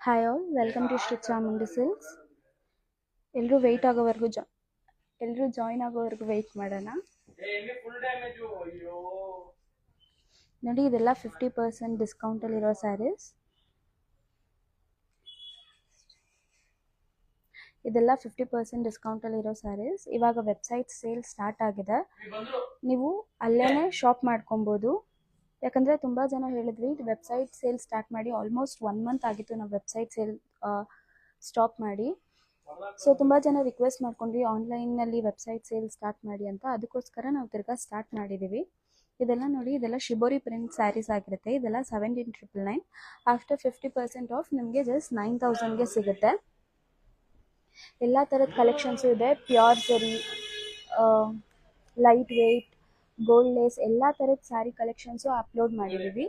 Hi all, welcome to Shri Chamundi silks. ಎಲ್ಲರೂ join ಆಗೋವರೆಗೂ wait ಮಾಡೋಣ. ನೋಡಿ, ಇದೆಲ್ಲ 50% ಡಿಸ್ಕೌಂಟಲ್ಲಿರೋ ಸ್ಯಾರೀಸ್. ಇದೆಲ್ಲ 50% ಡಿಸ್ಕೌಂಟಲ್ಲಿರೋ ಸ್ಯಾರೀಸ್. ಇವಾಗ ವೆಬ್ಸೈಟ್ ಸೇಲ್ ಸ್ಟಾರ್ಟ್ ಆಗಿದೆ. ನೀವು ಅಲ್ಲೇ ಶಾಪ್ ಮಾಡ್ಕೊಬೋದು. ಯಾಕಂದರೆ ತುಂಬ ಜನ ಹೇಳಿದ್ವಿ ವೆಬ್ಸೈಟ್ ಸೇಲ್ ಸ್ಟಾರ್ಟ್ ಮಾಡಿ. ಆಲ್ಮೋಸ್ಟ್ 1 ಮಂತ್ ಆಗಿತ್ತು ನಾವು ವೆಬ್ಸೈಟ್ ಸೇಲ್ ಸ್ಟಾಪ್ ಮಾಡಿ. ಸೊ ತುಂಬ ಜನ ರಿಕ್ವೆಸ್ಟ್ ಮಾಡ್ಕೊಂಡ್ವಿ ಆನ್ಲೈನಲ್ಲಿ ವೆಬ್ಸೈಟ್ ಸೇಲ್ ಸ್ಟಾರ್ಟ್ ಮಾಡಿ ಅಂತ. ಅದಕ್ಕೋಸ್ಕರ ನಾವು ತಿರ್ಗಾ ಸ್ಟಾರ್ಟ್ ಮಾಡಿದ್ದೀವಿ. ಇದೆಲ್ಲ ನೋಡಿ, ಇದೆಲ್ಲ ಶಿಬೋರಿ ಪ್ರಿಂಟ್ ಸ್ಯಾರೀಸ್ ಆಗಿರುತ್ತೆ. ಇದೆಲ್ಲ 17,999. ಆಫ್ಟರ್ 50% ಆಫ್ ನಿಮಗೆ ಜಸ್ಟ್ 9,000ಗೆ ಸಿಗುತ್ತೆ. ಎಲ್ಲ ಥರದ ಕಲೆಕ್ಷನ್ಸು ಇದೆ. ಪ್ಯೂರ್ ಜರಿ, ಲೈಟ್ ವೆಯ್ಟ್, ಗೋಲ್ಡ್ ಲೇಸ್, ಎಲ್ಲ ಥರದ ಸ್ಯಾರಿ ಕಲೆಕ್ಷನ್ಸು ಅಪ್ಲೋಡ್ ಮಾಡಿದ್ದೀವಿ.